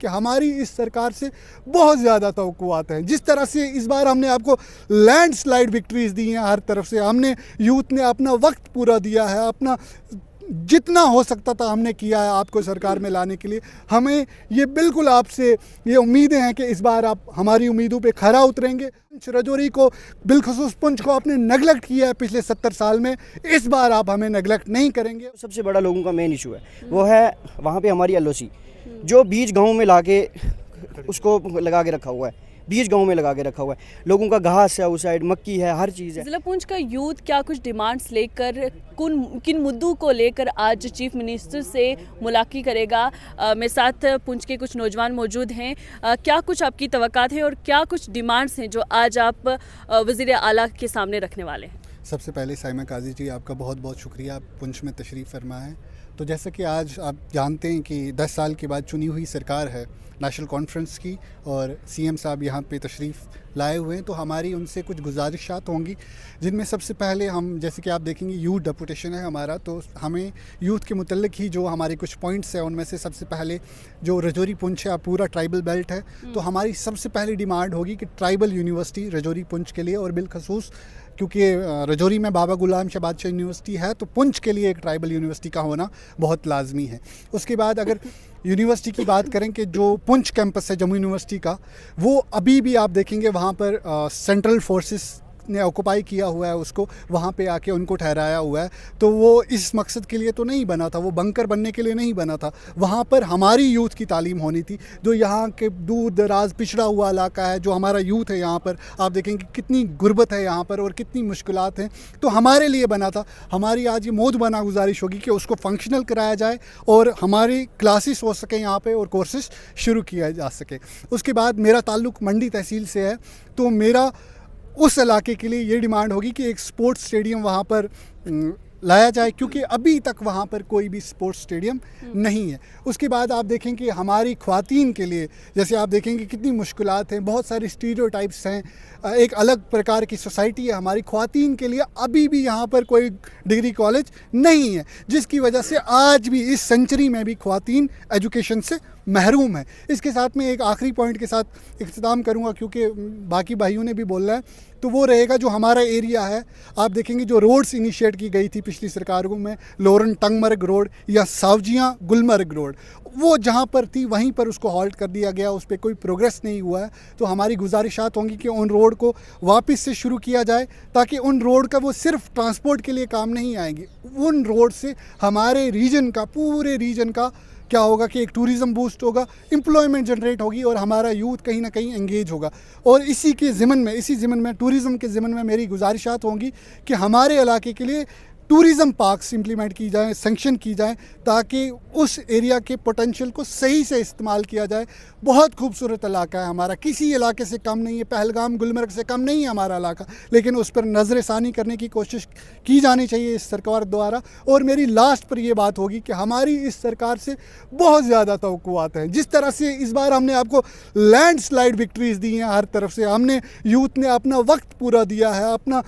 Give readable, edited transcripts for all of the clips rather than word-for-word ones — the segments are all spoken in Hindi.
कि हमारी इस सरकार से बहुत ज़्यादा तवक्कुआत हैं। जिस तरह से इस बार हमने आपको लैंडस्लाइड विक्ट्रीज़ दी हैं, हर तरफ से हमने यूथ ने अपना वक्त पूरा दिया है, अपना जितना हो सकता था हमने किया है आपको सरकार में लाने के लिए। हमें ये बिल्कुल आपसे ये उम्मीदें हैं कि इस बार आप हमारी उम्मीदों पे खरा उतरेंगे। राजौरी को बिलखसूस पुंछ को आपने नेगलेक्ट किया है पिछले 70 साल में, इस बार आप हमें नेगलेक्ट नहीं करेंगे। सबसे बड़ा लोगों का मेन इशू है वो है वहाँ पे हमारी एलओसी जो बीज गाँव में लाके उसको लगा के रखा हुआ है, बीज गाँव में लगा के रखा हुआ है। लोगों का घास है, उस साइड मक्की है, हर चीज़ है। जिला पुंछ का यूथ क्या कुछ डिमांड्स लेकर किन मुद्दों को लेकर आज चीफ मिनिस्टर से मुलाकात करेगा? मेरे साथ पुंछ के कुछ नौजवान मौजूद हैं। क्या कुछ आपकी तवक्कात है और क्या कुछ डिमांड्स हैं जो आज आप वज़ीर आला के सामने रखने वाले हैं? सबसे पहले साइमा काजी जी, आपका बहुत बहुत शुक्रिया, आप पुंछ में तशरीफ़ फरमा है। तो जैसा कि आज आप जानते हैं कि 10 साल के बाद चुनी हुई सरकार है नेशनल कॉन्फ्रेंस की और सीएम साहब यहाँ पे तशरीफ़ लाए हुए हैं, तो हमारी उनसे कुछ गुजारिशात होंगी, जिनमें सबसे पहले हम, जैसे कि आप देखेंगे यूथ डेपुटेशन है हमारा, तो हमें यूथ के मुतल्लिक ही जो हमारे कुछ पॉइंट्स हैं उनमें से सबसे पहले जो राजौरी पुंछ है, पूरा ट्राइबल बेल्ट है, तो हमारी सबसे पहली डिमांड होगी कि ट्राइबल यूनिवर्सिटी राजौरी पुंछ के लिए, और बिलखसूस क्योंकि राजौरी में बाबा गुलाम शाह बादशाह यूनिवर्सिटी है, तो पुंछ के लिए एक ट्राइबल यूनिवर्सिटी का होना बहुत लाजमी है। उसके बाद अगर यूनिवर्सिटी की बात करें कि जो पुंछ कैंपस है जम्मू यूनिवर्सिटी का, वो अभी भी आप देखेंगे वहाँ पर सेंट्रल फोर्सेस ने ऑक्यूपाई किया हुआ है उसको, वहाँ पे आके उनको ठहराया हुआ है, तो वो इस मकसद के लिए तो नहीं बना था, वो बंकर बनने के लिए नहीं बना था। वहाँ पर हमारी यूथ की तालीम होनी थी, जो यहाँ के दूर दराज पिछड़ा हुआ इलाका है, जो हमारा यूथ है यहाँ पर, आप देखेंगे कितनी गुर्बत है यहाँ पर और कितनी मुश्किलात हैं, तो हमारे लिए बना था। हमारी आज ये मौत बना गुजारिश होगी कि उसको फंक्शनल कराया जाए और हमारी क्लासेस हो सकें यहाँ पे और कोर्सेज शुरू किया जा सके। उसके बाद मेरा ताल्लुक़ मंडी तहसील से है, तो मेरा उस इलाके के लिए ये डिमांड होगी कि एक स्पोर्ट्स स्टेडियम वहाँ पर लाया जाए, क्योंकि अभी तक वहाँ पर कोई भी स्पोर्ट्स स्टेडियम नहीं है। उसके बाद आप देखें कि हमारी ख़वातीन के लिए, जैसे आप देखेंगे कितनी मुश्किलात हैं, बहुत सारे स्टीरियोटाइप्स हैं, एक अलग प्रकार की सोसाइटी है हमारी। ख़वातीन के लिए अभी भी यहाँ पर कोई डिग्री कॉलेज नहीं है, जिसकी वजह से आज भी इस सेंचुरी में भी ख़वातीन एजुकेशन से महरूम है। इसके साथ में एक आखिरी पॉइंट के साथ इख्तिताम करूँगा, क्योंकि बाकी भाइयों ने भी बोलना है, तो वो रहेगा जो हमारा एरिया है। आप देखेंगे जो रोड्स इनिशिएट की गई थी पिछली सरकारों में, लोरन टंगमर्ग रोड या सावजियाँ गुलमर्ग रोड, वो जहाँ पर थी वहीं पर उसको हॉल्ट कर दिया गया, उस पर कोई प्रोग्रेस नहीं हुआ है। तो हमारी गुजारिशात होंगी कि उन रोड को वापस से शुरू किया जाए, ताकि उन रोड का वो सिर्फ ट्रांसपोर्ट के लिए काम नहीं आएंगी, उन रोड से हमारे रीजन का, पूरे रीजन का क्या होगा कि एक टूरिज़म बूस्ट होगा, एम्प्लॉयमेंट जनरेट होगी और हमारा यूथ कहीं ना कहीं एंगेज होगा। और इसी ज़िमन में टूरिज़म के ज़िमन में मेरी गुजारिशात होंगी कि हमारे इलाके के लिए टूरिज़म पार्क्स इम्प्लीमेंट की जाएँ, सेंक्शन की जाएँ, ताकि उस एरिया के पोटेंशियल को सही से इस्तेमाल किया जाए। बहुत खूबसूरत इलाका है हमारा, किसी इलाके से कम नहीं है, पहलगाम गुलमर्ग से कम नहीं है हमारा इलाका, लेकिन उस पर नज़र षानी करने की कोशिश की जानी चाहिए इस सरकार द्वारा। और मेरी लास्ट पर यह बात होगी कि हमारी इस सरकार से बहुत ज़्यादा तवक्कुआत हैं। जिस तरह से इस बार हमने आपको लैंडस्लाइड विक्ट्रीज़ दी हैं, हर तरफ से हमने यूथ ने अपना वक्त पूरा दिया है, अपना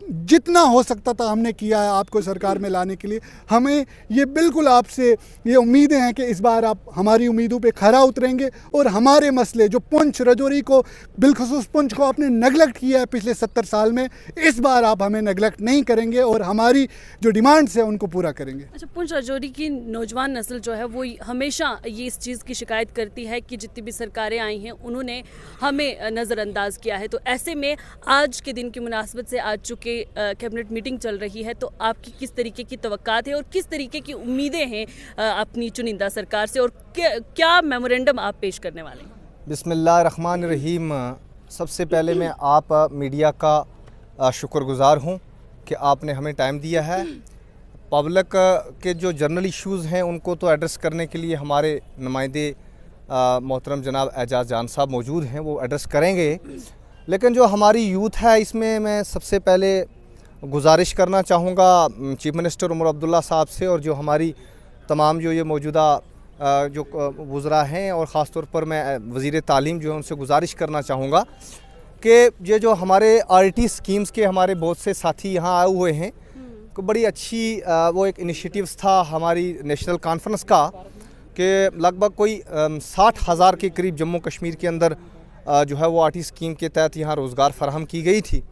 जितना हो सकता था हमने किया है आपको सरकार में लाने के लिए। हमें ये बिल्कुल आपसे ये उम्मीदें हैं कि इस बार आप हमारी उम्मीदों पे खरा उतरेंगे और हमारे मसले जो पुंछ राजौरी को, बिलखसूस पुंछ को आपने नेगलेक्ट किया है पिछले 70 साल में, इस बार आप हमें नेगलेक्ट नहीं करेंगे और हमारी जो डिमांड्स हैं उनको पूरा करेंगे। अच्छा, पुंछ राजौरी की नौजवान नस्ल जो है वो हमेशा ये इस चीज़ की शिकायत करती है कि जितनी भी सरकारें आई हैं उन्होंने हमें नज़रअंदाज किया है। तो ऐसे में आज के दिन की मुनासबत से आज चुके कैबिनेट मीटिंग चल रही है, तो आपकी किस तरीके की तवक्कात है और किस तरीके की उम्मीदें हैं अपनी चुनिंदा सरकार से, और क्या मेमोरेंडम आप पेश करने वाले हैं? बिस्मिल्लाहिर्रहमानिर्रहीम। सबसे पहले मैं आप मीडिया का शुक्रगुजार हूँ कि आपने हमें टाइम दिया है। पब्लिक के जो जनरल इश्यूज़ हैं उनको तो एड्रेस करने के लिए हमारे नुमाइंदे मोहतरम जनाब एजाज जान साहब मौजूद हैं, वो एड्रेस करेंगे। लेकिन जो हमारी यूथ है, इसमें मैं सबसे पहले गुजारिश करना चाहूँगा चीफ मिनिस्टर उमर अब्दुल्ला साहब से, और जो हमारी तमाम जो ये मौजूदा जो वज़रा हैं, और ख़ास तौर पर मैं वज़ीर तालीम जो है उनसे गुजारिश करना चाहूँगा कि ये जो हमारे RT स्कीम्स के हमारे बहुत से साथी यहाँ आए हुए हैं, को बड़ी अच्छी वो एक इनिशिएटिव्स था हमारी नेशनल कॉन्फ्रेंस का, कि लगभग कोई 60,000 के करीब जम्मू कश्मीर के अंदर जो है वो आरटी स्कीम के तहत यहाँ रोज़गार फराहम की गई थी।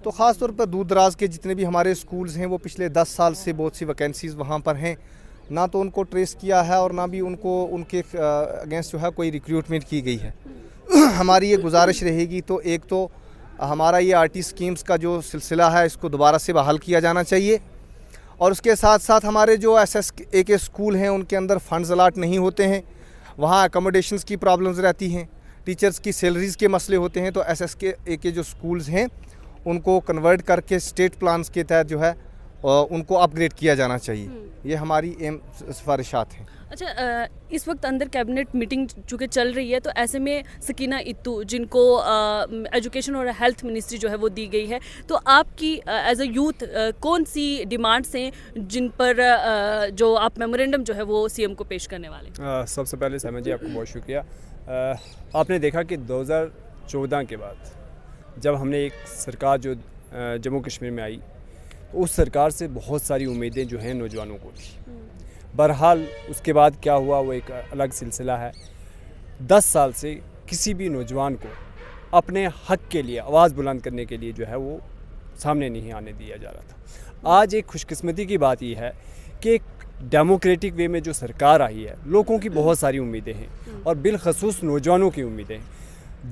तो ख़ास तौर पर दूर दराज के जितने भी हमारे स्कूल्स हैं वो पिछले 10 साल से बहुत सी वैकेंसीज़ वहाँ पर हैं, ना तो उनको ट्रेस किया है और ना भी उनको उनके अगेंस्ट जो है कोई रिक्रूटमेंट की गई है। हमारी ये गुजारिश रहेगी, तो एक तो हमारा ये आरटी स्कीम्स का जो सिलसिला है इसको दोबारा से बहाल किया जाना चाहिए, और उसके साथ साथ हमारे जो SSK के स्कूल हैं उनके अंदर फ़ंड्स अलाट नहीं होते हैं, वहाँ अकोमोडेशंस की प्रॉब्लम्स रहती हैं, टीचर्स की सैलरीज़ के मसले होते हैं। तो SSK के जो स्कूल्स हैं उनको कन्वर्ट करके स्टेट प्लान्स के तहत जो है उनको अपग्रेड किया जाना चाहिए। ये हमारी सिफारिशात हैं। अच्छा, इस वक्त अंदर कैबिनेट मीटिंग चूँकि चल रही है, तो ऐसे में सकीना इत्तू जिनको एजुकेशन और हेल्थ मिनिस्ट्री जो है वो दी गई है, तो आपकी एज अ यूथ कौन सी डिमांड्स हैं जिन पर जो आप मेमोरेंडम जो है वो सीएम को पेश करने वाले हैं? सबसे पहले सहमत जी आपको बहुत शुक्रिया। आपने देखा कि 2014 के बाद जब हमने एक सरकार जो जम्मू कश्मीर में आई, उस सरकार से बहुत सारी उम्मीदें जो हैं नौजवानों को थी। बहरहाल उसके बाद क्या हुआ वो एक अलग सिलसिला है। 10 साल से किसी भी नौजवान को अपने हक के लिए आवाज़ बुलंद करने के लिए जो है वो सामने नहीं आने दिया जा रहा था। आज एक खुशकिस्मती की बात ये है कि एक डेमोक्रेटिक वे में जो सरकार आई है, लोगों की बहुत सारी उम्मीदें हैं और बिलखसूस नौजवानों की उम्मीदें हैं।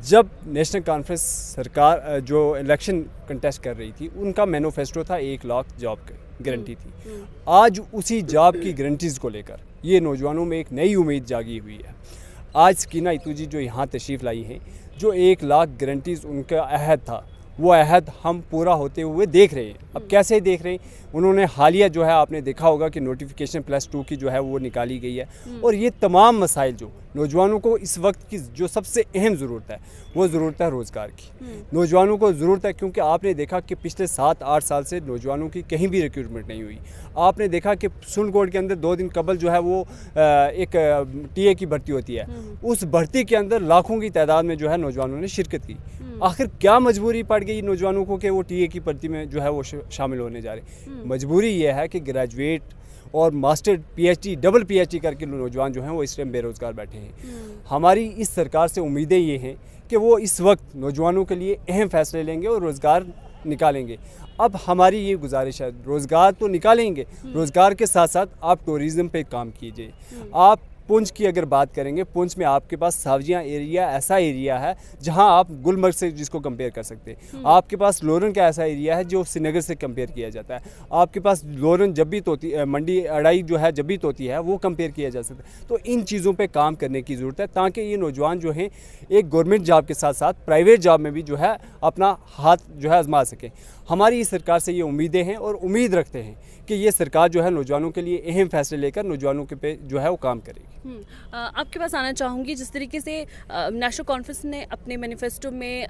जब नेशनल कॉन्फ्रेंस सरकार जो इलेक्शन कंटेस्ट कर रही थी, उनका मैनिफेस्टो था 1 लाख जॉब की गारंटी थी। आज उसी जॉब की गारंटीज़ को लेकर ये नौजवानों में एक नई उम्मीद जागी हुई है। आज सकीना इत्तू जी जो यहाँ तशरीफ़ लाई हैं, जो 1 लाख गारंटीज़ उनका अहद था, वो अहद हम पूरा होते हुए देख रहे हैं। अब कैसे देख रहे हैं? उन्होंने हालिया जो है आपने देखा होगा कि नोटिफिकेशन +2 की जो है वो निकाली गई है, और ये तमाम मसाइल जो नौजवानों को इस वक्त की जो सबसे अहम ज़रूरत है वो ज़रूरत है रोज़गार की। नौजवानों को ज़रूरत है, क्योंकि आपने देखा कि पिछले 7-8 साल से नौजवानों की कहीं भी रिक्रूटमेंट नहीं हुई। आपने देखा कि सुनकोट के अंदर 2 दिन कबल जो है वो एक TA की भर्ती होती है, उस भर्ती के अंदर लाखों की तादाद में जो है नौजवानों ने शिरकत की। आखिर क्या मजबूरी पड़ गई नौजवानों को कि वो TA की भर्ती में जो है वो शामिल होने जा रहे? मजबूरी ये है कि ग्रेजुएट और मास्टर PhD डबल PhD करके नौजवान जो हैं वो इस टाइम बेरोज़गार बैठे हैं। हमारी इस सरकार से उम्मीदें ये हैं कि वो इस वक्त नौजवानों के लिए अहम फैसले लेंगे और रोज़गार निकालेंगे। अब हमारी ये गुजारिश है, रोज़गार तो निकालेंगे, रोज़गार के साथ साथ आप टूरिज़म पे काम कीजिए। आप पुंछ की अगर बात करेंगे, पुंछ में आपके पास सावजियाँ एरिया ऐसा एरिया है जहां आप गुलमर्ग से जिसको कंपेयर कर सकते हैं। आपके पास लोरन का ऐसा एरिया है जो श्रीनगर से कंपेयर किया जाता है। आपके पास लोरन जब भी होती मंडी अड़ाई जो है जब भी होती है वो कंपेयर किया जा सकता है। तो इन चीज़ों पे काम करने की ज़रूरत है, ताकि ये नौजवान जो हैं एक गवर्नमेंट जॉब के साथ साथ प्राइवेट जॉब में भी जो है अपना हाथ जो है आजमा सकें। हमारी इस सरकार से ये उम्मीदें हैं और उम्मीद रखते हैं कि ये सरकार जो है नौजवानों के लिए अहम फैसले लेकर नौजवानों के पे जो है वो काम करेगी। आपके पास आना चाहूँगी, जिस तरीके से नेशनल कॉन्फ्रेंस ने अपने मैनिफेस्टो में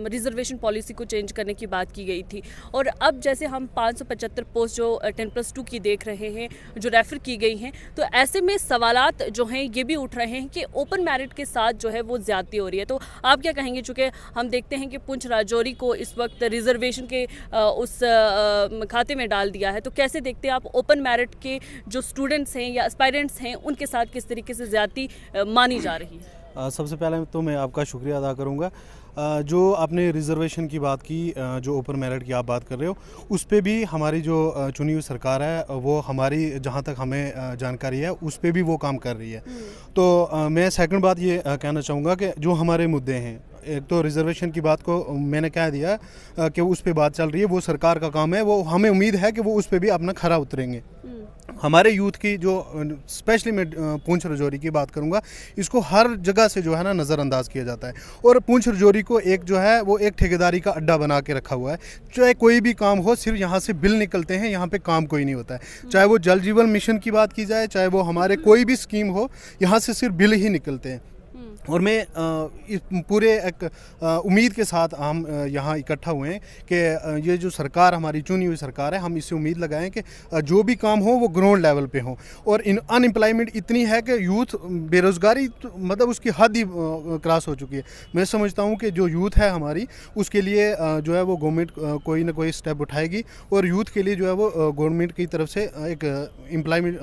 रिजर्वेशन पॉलिसी को चेंज करने की बात की गई थी, और अब जैसे हम 575 पोस्ट जो 10+2 की देख रहे हैं जो रेफ़र की गई हैं, तो ऐसे में सवालात जो हैं ये भी उठ रहे हैं कि ओपन मेरिट के साथ जो है वो ज़्यादती हो रही है। तो आप क्या कहेंगे? चूँकि हम देखते हैं कि पुंछ राजौरी को इस वक्त रिजर्वेशन के उस खाते में डाल दिया है, तो कैसे देखते हैं आप ओपन मेरिट के जो स्टूडेंट्स हैं या एस्पायरेंट्स हैं उनके साथ किस तरीके से ज़्यादती मानी जा रही है? सबसे पहले तो मैं आपका शुक्रिया अदा करूंगा। जो आपने रिज़र्वेशन की बात की, जो ओपन मेरिट की आप बात कर रहे हो, उस पे भी हमारी जो चुनी हुई सरकार है वो हमारी जहाँ तक हमें जानकारी है उस पे भी वो काम कर रही है। तो मैं सेकंड बात ये कहना चाहूँगा कि जो हमारे मुद्दे हैं, एक तो रिज़र्वेशन की बात को मैंने कह दिया कि उस पे बात चल रही है, वो सरकार का काम है, वो हमें उम्मीद है कि वो उस पे भी अपना खरा उतरेंगे। हमारे यूथ की जो स्पेशली मैं पुंछ राजौरी की बात करूंगा, इसको हर जगह से जो है ना नज़रअंदाज किया जाता है, और पुंछ राजौरी को एक जो है वो एक ठेकेदारी का अड्डा बना के रखा हुआ है। चाहे कोई भी काम हो, सिर्फ यहाँ से बिल निकलते हैं, यहाँ पे काम कोई नहीं होता है। चाहे वो जल जीवन मिशन की बात की जाए, चाहे वो हमारे कोई भी स्कीम हो, यहाँ से सिर्फ बिल ही निकलते हैं। और मैं इस पूरे एक उम्मीद के साथ हम यहाँ इकट्ठा हुए हैं कि ये जो सरकार हमारी चुनी हुई सरकार है, हम इससे उम्मीद लगाएं कि जो भी काम हो वो ग्राउंड लेवल पे हो। और अनएम्प्लॉयमेंट इतनी है कि यूथ बेरोज़गारी मतलब उसकी हद ही क्रॉस हो चुकी है। मैं समझता हूँ कि जो यूथ है हमारी, उसके लिए जो है वो गवर्नमेंट कोई ना कोई स्टेप उठाएगी, और यूथ के लिए जो है वो गवर्नमेंट की तरफ से एक एम्प्लॉयमेंट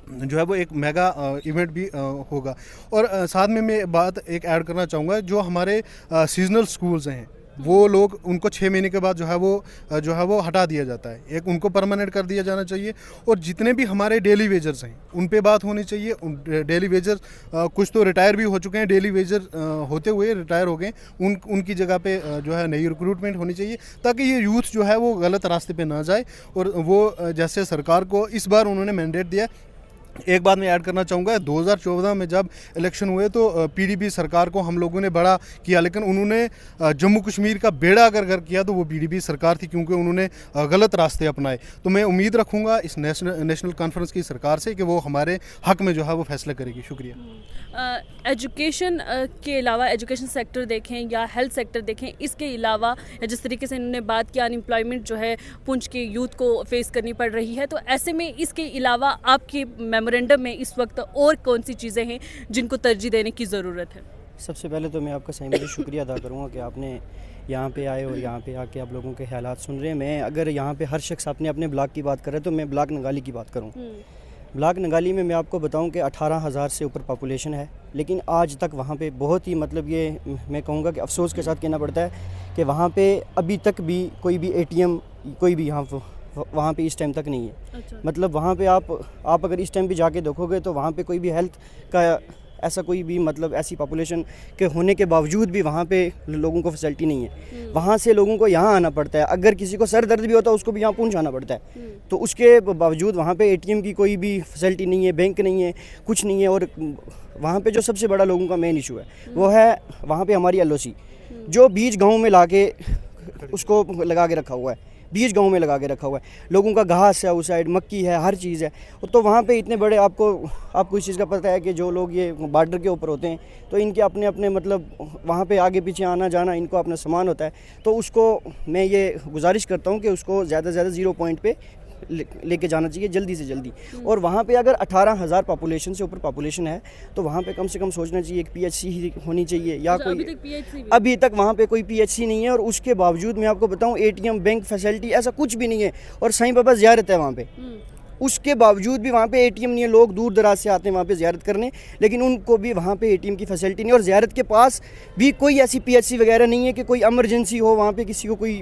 जो है वो एक मेगा इवेंट भी होगा। और साथ में मैं बात एक ऐड करना चाहूँगा, जो हमारे सीजनल स्कूल्स हैं वो लोग उनको 6 महीने के बाद जो है वो हटा दिया जाता है, एक उनको परमानेंट कर दिया जाना चाहिए। और जितने भी हमारे डेली वेजर्स हैं उन पे बात होनी चाहिए। डेली वेजर कुछ तो रिटायर भी हो चुके हैं, डेली वेजर होते हुए रिटायर हो गए, उनकी जगह पे जो है नई रिक्रूटमेंट होनी चाहिए, ताकि ये यूथ जो है वो गलत रास्ते पे ना जाए। और वो जैसे सरकार को इस बार उन्होंने मैंडेट दिया। एक बात मैं ऐड करना चाहूँगा, 2014 में जब इलेक्शन हुए तो पीडीपी सरकार को हम लोगों ने बड़ा किया, लेकिन उन्होंने जम्मू कश्मीर का बेड़ा अगर किया तो वो पीडीपी सरकार थी, क्योंकि उन्होंने गलत रास्ते अपनाए। तो मैं उम्मीद रखूँगा इस नेशनल कॉन्फ्रेंस की सरकार से कि वो हमारे हक में जो है वो फैसला करेगी। शुक्रिया। एजुकेशन के अलावा एजुकेशन सेक्टर देखें या हेल्थ सेक्टर देखें, इसके अलावा जिस तरीके से इन्होंने बात किया अनएम्प्लॉयमेंट जो है पुंछ के यूथ को फेस करनी पड़ रही है, तो ऐसे में इसके अलावा आपके मेमोरेंडम में इस वक्त और कौन सी चीज़ें हैं जिनको तरजीह देने की ज़रूरत है? सबसे पहले तो मैं आपका सही में शुक्रिया अदा करूँगा कि आपने यहाँ पे आए और यहाँ पे आके आप लोगों के ख्यालात सुन रहे हैं। मैं अगर यहाँ पे हर शख्स अपने ब्लॉक की बात कर रहा है तो मैं ब्लॉक नगाली की बात करूँ। ब्लॉक नगाली में मैं आपको बताऊं कि 18,000 से ऊपर पॉपुलेशन है, लेकिन आज तक वहाँ पे बहुत ही मतलब ये मैं कहूँगा कि अफसोस के साथ कहना पड़ता है कि वहाँ पे अभी तक भी कोई भी ATM कोई भी वहाँ पे इस टाइम तक नहीं है। अच्छा। मतलब वहाँ पे आप अगर इस टाइम भी जाके देखोगे तो वहाँ पे कोई भी हेल्थ का ऐसा कोई भी मतलब ऐसी पॉपुलेशन के होने के बावजूद भी वहाँ पे लोगों को फैसिलिटी नहीं है। वहाँ से लोगों को यहाँ आना पड़ता है, अगर किसी को सर दर्द भी होता है उसको भी यहाँ पुंछ आना पड़ता है। तो उसके बावजूद वहाँ पे ATM की कोई भी फैसिलिटी नहीं है, बैंक नहीं है, कुछ नहीं है। और वहाँ पे जो सबसे बड़ा लोगों का मेन इशू है वो है वहाँ पे हमारी LOC, जो बीज गाँव में ला के उसको लगा के रखा हुआ है, बीज गाँव में लगा के रखा हुआ है। लोगों का घास है, उस साइड मक्की है, हर चीज़ है। तो वहाँ पे इतने बड़े आपको इस चीज़ का पता है कि जो लोग ये बॉर्डर के ऊपर होते हैं तो इनके अपने मतलब वहाँ पे आगे पीछे आना जाना इनको अपना सामान होता है। तो उसको मैं ये गुजारिश करता हूँ कि उसको ज़्यादा से ज़्यादा 0 पॉइंट पे लेके जाना चाहिए जल्दी से जल्दी। और वहाँ पे अगर 18,000 पॉपुलेशन से ऊपर पॉपुलेशन है तो वहाँ पे कम से कम सोचना चाहिए एक PHC ही होनी चाहिए या कोई अभी तक वहाँ पे कोई PHC नहीं है। और उसके बावजूद मैं आपको बताऊँ ATM बैंक फैसिलिटी ऐसा कुछ भी नहीं है। और साईं बाबा ज़ियारत है वहाँ पे, उसके बावजूद भी वहाँ पे ATM नहीं है। लोग दूर दराज से आते हैं वहाँ पे ज़ियारत करने, लेकिन उनको भी वहाँ पे ATM की फैसिलिटी नहीं। और ज़ियारत के पास भी कोई ऐसी PHC वगैरह नहीं है कि कोई इमरजेंसी हो, वहाँ पे किसी को कोई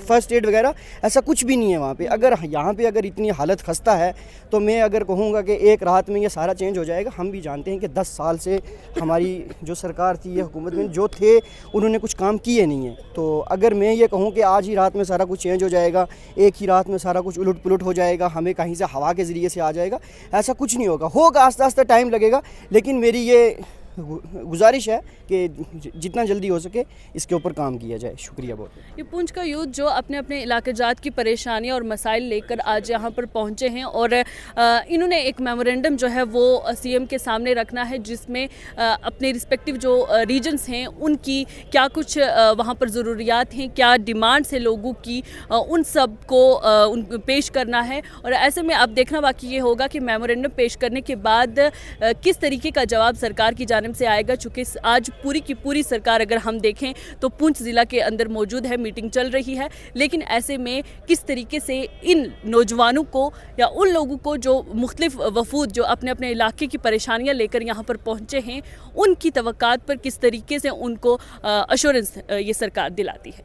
फर्स्ट एड वगैरह ऐसा कुछ भी नहीं है वहाँ पे। अगर यहाँ पे अगर इतनी हालत खस्ता है तो मैं अगर कहूँगा कि एक रात में ये सारा चेंज हो जाएगा। हम भी जानते हैं कि 10 साल से हमारी जो सरकार थी ये हुकूमत में जो थे उन्होंने कुछ काम किए नहीं है। तो अगर मैं ये कहूँ कि आज ही रात में सारा कुछ चेंज हो जाएगा, एक ही रात में सारा कुछ उलट पुलट हो जाएगा, हमें कहीं से हवा के ज़रिए से आ जाएगा, ऐसा कुछ नहीं होगा आस्ते आस्ते टाइम लगेगा। लेकिन मेरी ये गुजारिश है कि जितना जल्दी हो सके इसके ऊपर काम किया जाए। शुक्रिया बहुत। ये पुंछ का यूथ जो अपने अपने इलाके जात की परेशानियां और मसाइल लेकर आज यहाँ पर पहुँचे हैं और इन्होंने एक मेमोरेंडम जो है वो CM के सामने रखना है, जिसमें अपने रिस्पेक्टिव जो रीजन्स हैं उनकी क्या कुछ वहाँ पर ज़रूरियात हैं, क्या डिमांड्स है लोगों की, उन सब को पेश करना है। और ऐसे में अब देखना बाकी ये होगा कि मेमोरेंडम पेश करने के बाद किस तरीके का जवाब सरकार की जानिब से आएगा। चूँकि आज पूरी की पूरी सरकार अगर हम देखें तो पुंछ ज़िला के अंदर मौजूद है, मीटिंग चल रही है, लेकिन ऐसे में किस तरीके से इन नौजवानों को या उन लोगों को जो मुख्तलिफ वफूद जो अपने अपने इलाके की परेशानियां लेकर यहाँ पर पहुँचे हैं उनकी तवक्कात पर किस तरीके से उनको अश्योरेंस ये सरकार दिलाती है।